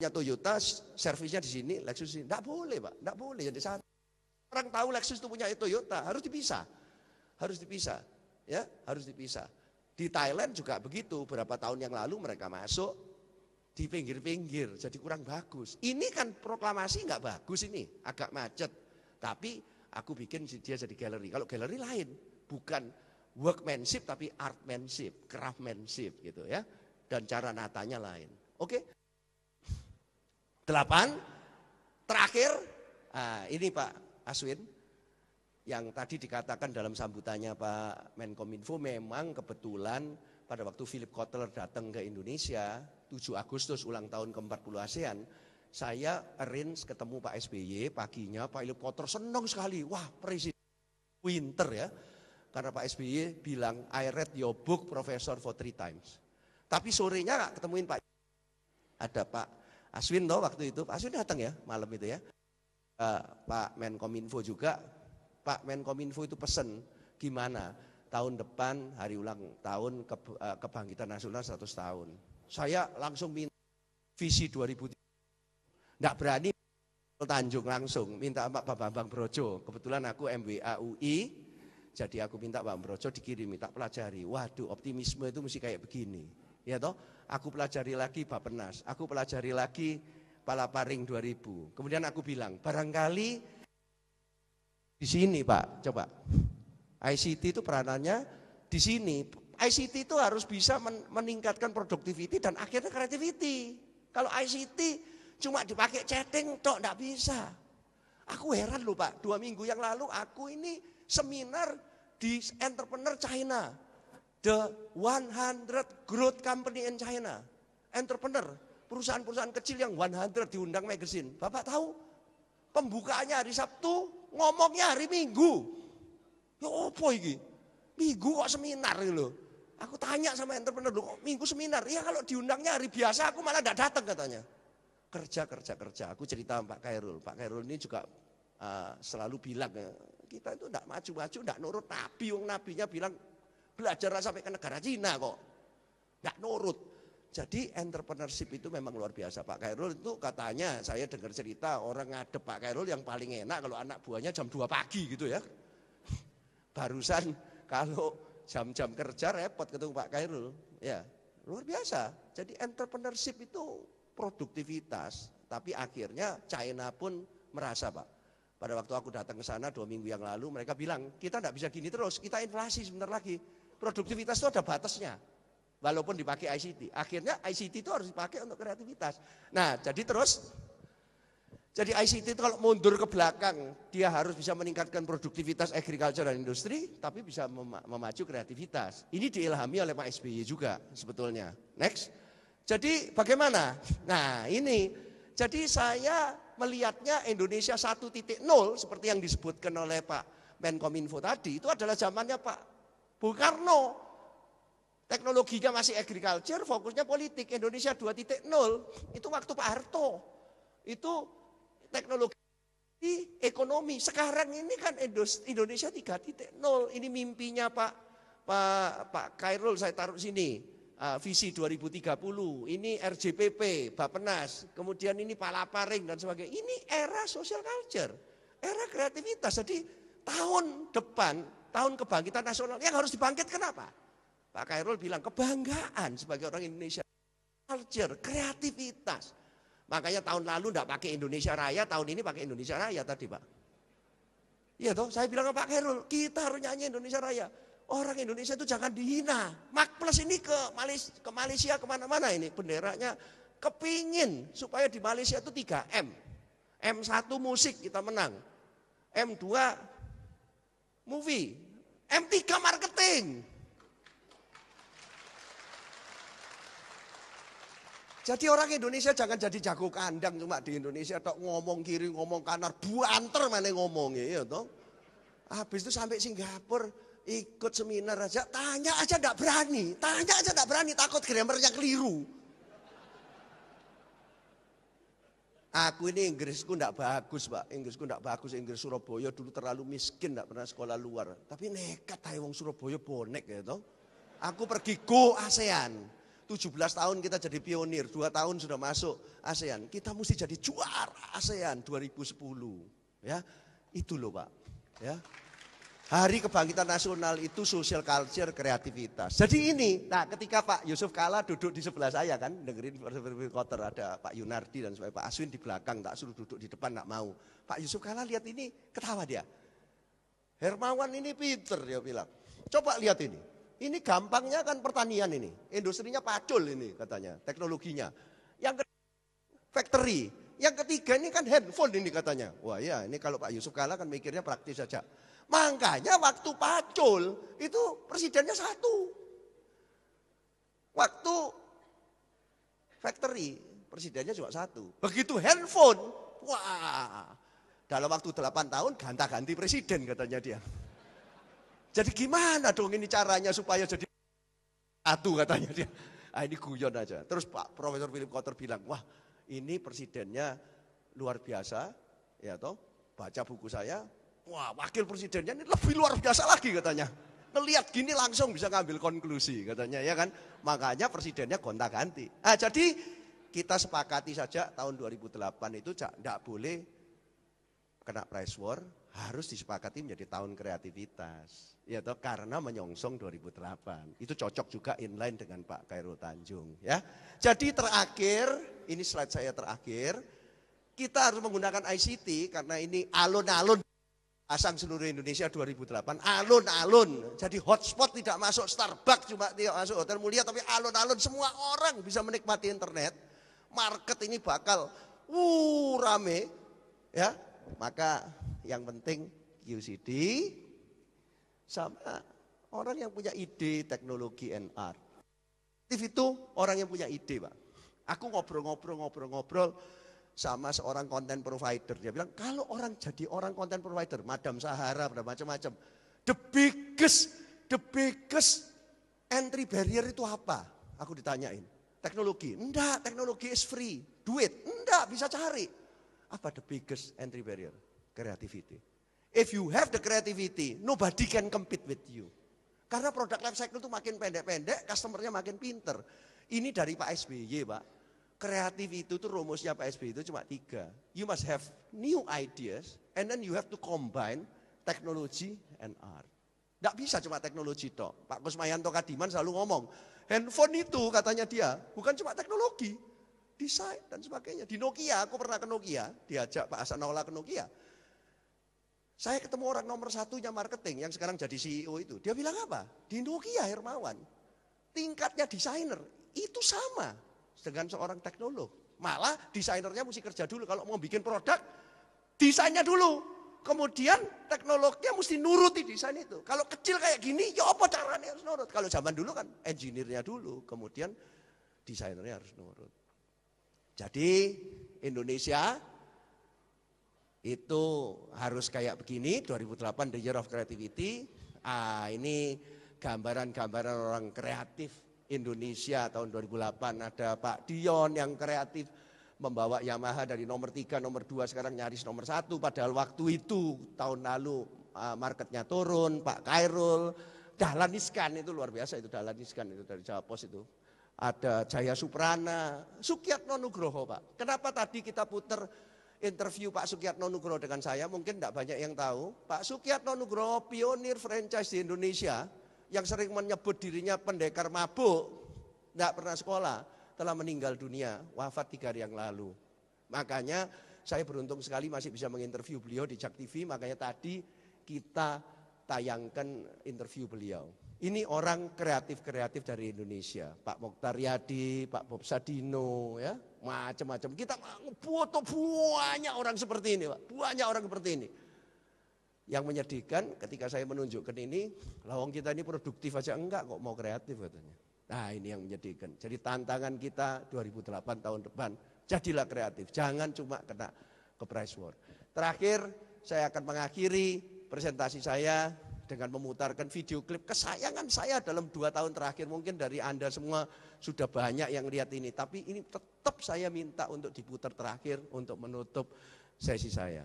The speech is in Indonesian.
Toyota, servisnya di sini, Lexus di sini. Nggak boleh Pak, nggak boleh. Jadi orang tahu Lexus itu punya Toyota, harus dipisah. Harus dipisah, ya, harus dipisah. Di Thailand juga begitu, beberapa tahun yang lalu mereka masuk di pinggir-pinggir, jadi kurang bagus. Ini kan proklamasi nggak bagus ini, agak macet. Tapi aku bikin dia jadi galeri. Kalau galeri lain, bukan workmanship tapi artmanship, craftsmanship gitu ya. Dan cara natanya lain. Oke? 8, terakhir, ini Pak Aswin, yang tadi dikatakan dalam sambutannya Pak Menkominfo, memang kebetulan pada waktu Philip Kotler datang ke Indonesia, 7 Agustus ulang tahun ke-40 ASEAN, saya arrange ketemu Pak SBY, paginya Pak Philip Kotler senang sekali, wah presiden winter ya, karena Pak SBY bilang, I read your book Professor for 3 times. Tapi sorenya gak ketemuin Pak, ada Pak Aswin toh waktu itu, Pak Aswin datang ya malam itu ya, Pak Menkominfo juga. Pak Menkominfo itu pesen gimana tahun depan hari ulang tahun kebangkitan nasional 100 tahun. Saya langsung minta visi 2030. Enggak berani Tanjung langsung, minta Pak Bambang Brojo. Kebetulan aku MWA UI, jadi aku minta Pak Brojo dikirim, minta pelajari. Waduh, optimisme itu mesti kayak begini. Ya toh, aku pelajari lagi Bappenas, aku pelajari lagi Palaparing 2000. Kemudian aku bilang, barangkali di sini Pak, coba. ICT itu peranannya di sini. ICT itu harus bisa meningkatkan productivity dan akhirnya creativity. Kalau ICT cuma dipakai chatting, tok enggak bisa. Aku heran loh Pak, 2 minggu yang lalu aku ini seminar di entrepreneur China. The 100 growth company in China. Entrepreneur, perusahaan-perusahaan kecil yang 100 diundang magazine. Bapak tahu, pembukaannya hari Sabtu, ngomongnya hari Minggu. Ya apa ini? Minggu kok seminar gitu loh. Aku tanya sama entrepreneur, kok Minggu seminar? Ya kalau diundangnya hari biasa aku malah tidak datang katanya. Kerja. Aku cerita sama Pak Khairul. Pak Khairul ini juga selalu bilang, kita itu tidak maju-maju, tidak nurut Nabi. Wong Nabinya bilang, belajar sampai ke negara Cina kok. Tidak nurut. Jadi entrepreneurship itu memang luar biasa. Pak Khairul itu katanya, saya dengar cerita orang ngadep Pak Khairul yang paling enak kalau anak buahnya jam 2 pagi gitu ya. Barusan kalau jam-jam kerja repot ketemu Pak Khairul. Ya, luar biasa. Jadi entrepreneurship itu produktivitas. Tapi akhirnya China pun merasa Pak. Pada waktu aku datang ke sana 2 minggu yang lalu, mereka bilang, kita tidak bisa gini terus, kita inflasi sebentar lagi. Produktivitas itu ada batasnya, walaupun dipakai ICT. Akhirnya ICT itu harus dipakai untuk kreativitas. Nah, jadi ICT itu kalau mundur ke belakang, dia harus bisa meningkatkan produktivitas agriculture dan industri, tapi bisa memacu kreativitas. Ini diilhami oleh Pak SBY juga sebetulnya. Next. Jadi bagaimana? Nah ini, jadi saya melihatnya Indonesia 1.0 seperti yang disebutkan oleh Pak Menkominfo tadi, itu adalah zamannya Pak Bung Karno. Teknologinya masih agriculture, fokusnya politik. Indonesia 2.0 itu waktu Pak Harto. Itu teknologi ekonomi. Sekarang ini kan Indonesia 3.0. Ini mimpinya Pak Khairul saya taruh sini. Visi 2030, ini RJPP, Bappenas, kemudian ini Palaparing dan sebagainya. Ini era social culture, era kreativitas. Jadi tahun depan, tahun kebangkitan nasional yang harus dibangkitkan apa? Pak Khairul bilang kebanggaan sebagai orang Indonesia, culture, kreativitas. Makanya tahun lalu enggak pakai Indonesia Raya, tahun ini pakai Indonesia Raya tadi Pak. Iya toh, saya bilang ke Pak Khairul, kita harus nyanyi Indonesia Raya. Orang Indonesia itu jangan dihina. Mark Plus ini ke Malaysia kemana-mana ini benderanya kepingin supaya di Malaysia itu 3M. M1 musik kita menang. M2 movie. M3 marketing. Jadi orang Indonesia jangan jadi jago kandang cuma di Indonesia tok ngomong kiri ngomong kanan buanter mana ngomongnya ya toh. Habis itu sampai Singapura ikut seminar aja, tanya aja enggak berani, takut grammarnya keliru. Aku ini Inggrisku enggak bagus Pak, Inggris Surabaya dulu terlalu miskin, enggak pernah sekolah luar. Tapi nekat aja wong Surabaya bonek ya toh. Aku pergi go ASEAN. 17 tahun kita jadi pionir, 2 tahun sudah masuk ASEAN. Kita mesti jadi juara ASEAN 2010. Ya, itu loh Pak. Ya. Hari Kebangkitan Nasional itu social culture, kreativitas. Jadi ini, nah ketika Pak Yusuf Kalla duduk di sebelah saya kan, dengerin Kotter, ada Pak Yunardi dan Pak Aswin di belakang, tak suruh duduk di depan, tak mau. Pak Yusuf Kalla lihat ini, ketawa dia. Hermawan ini pinter, dia bilang. Coba lihat ini. Ini gampangnya kan pertanian ini. Industrinya pacul ini katanya, teknologinya. Yang kedua, factory. Yang ketiga ini kan handphone ini katanya. Wah ya, ini kalau Pak Yusuf Kalla kan mikirnya praktis saja. Makanya waktu pacul itu presidennya 1. Waktu factory presidennya cuma 1. Begitu handphone, wah dalam waktu 8 tahun ganti presiden katanya dia. Jadi gimana dong ini caranya supaya jadi 1 katanya dia. Ah ini guyon aja. Terus Pak Profesor Philip Kotter bilang, wah ini presidennya luar biasa, ya toh. Baca buku saya. Wah, wakil presidennya ini lebih luar biasa lagi katanya. Ngelihat gini langsung bisa ngambil konklusi katanya ya kan. Makanya presidennya gonta-ganti. Ah, jadi kita sepakati saja tahun 2008 itu tidak boleh kena price war, harus disepakati menjadi tahun kreativitas. Ya toh, karena menyongsong 2008. Itu cocok juga inline dengan Pak Khairul Tanjung ya. Jadi terakhir, ini slide saya terakhir, kita harus menggunakan ICT karena ini alun-alun pasang seluruh Indonesia 2008, alun-alun. Jadi hotspot tidak masuk Starbucks, cuma tidak masuk Hotel Mulia, tapi alun-alun semua orang bisa menikmati internet. Market ini bakal rame ya. Maka yang penting QCD sama orang yang punya ide teknologi and art. Itu orang yang punya ide, Pak. Aku ngobrol sama seorang content provider. Dia bilang, kalau orang jadi orang content provider, Madam Sahara, macam-macam. The biggest entry barrier itu apa? Aku ditanyain. Teknologi. Enggak, teknologi is free. Duit. Enggak, bisa cari. Apa the biggest entry barrier? Creativity. If you have the creativity, nobody can compete with you. Karena produk life cycle itu makin pendek-pendek, customernya makin pinter. Ini dari Pak SBY, Pak. Kreatif itu tuh rumusnya Pak SBY itu cuma 3. You must have new ideas and then you have to combine technology and art. Tidak bisa cuma teknologi toh. Pak Kusmayanto Kadiman selalu ngomong, handphone itu katanya dia bukan cuma teknologi, desain dan sebagainya. Di Nokia, aku pernah ke Nokia, diajak Pak Hasanola ke Nokia. Saya ketemu orang nomor 1-nya marketing yang sekarang jadi CEO itu. Dia bilang apa? Di Nokia Hermawan, tingkatnya desainer itu sama dengan seorang teknolog. Malah desainernya mesti kerja dulu. Kalau mau bikin produk, desainnya dulu. Kemudian teknologinya mesti nuruti desain itu. Kalau kecil kayak gini, ya apa caranya harus nurut. Kalau zaman dulu kan engineer-nya dulu, kemudian desainernya harus nurut. Jadi Indonesia itu harus kayak begini, 2008 The Year of Creativity. Ini gambaran-gambaran orang kreatif Indonesia tahun 2008. Ada Pak Dion yang kreatif membawa Yamaha dari nomor 3, nomor 2 sekarang nyaris nomor 1. Padahal waktu itu tahun lalu marketnya turun. Pak Khairul, Dahlan Iskan itu luar biasa itu Dahlan Iskan itu dari Jawa Pos itu. Ada Jaya Suprana, Sukiyatno Nugroho Pak. Kenapa tadi kita putar interview Pak Sukiyatno Nugroho dengan saya? Mungkin tidak banyak yang tahu. Pak Sukiyatno Nugroho pionir franchise di Indonesia. Yang sering menyebut dirinya pendekar mabuk, tidak pernah sekolah, telah meninggal dunia, wafat 3 hari yang lalu. Makanya saya beruntung sekali masih bisa menginterview beliau di Jak TV, makanya tadi kita tayangkan interview beliau. Ini orang kreatif-kreatif dari Indonesia, Pak Mokhtar Yadi, Pak Bob Sadino, ya, macam-macam. Kita butuh banyak orang seperti ini, Pak, banyak orang seperti ini. Yang menyedihkan ketika saya menunjukkan ini, lawang kita ini produktif aja enggak kok mau kreatif katanya. Nah ini yang menyedihkan. Jadi tantangan kita 2008 tahun depan, jadilah kreatif. Jangan cuma kena ke price war. Terakhir saya akan mengakhiri presentasi saya dengan memutarkan video klip kesayangan saya dalam 2 tahun terakhir. Mungkin dari Anda semua sudah banyak yang lihat ini. Tapi ini tetap saya minta untuk diputar terakhir untuk menutup sesi saya.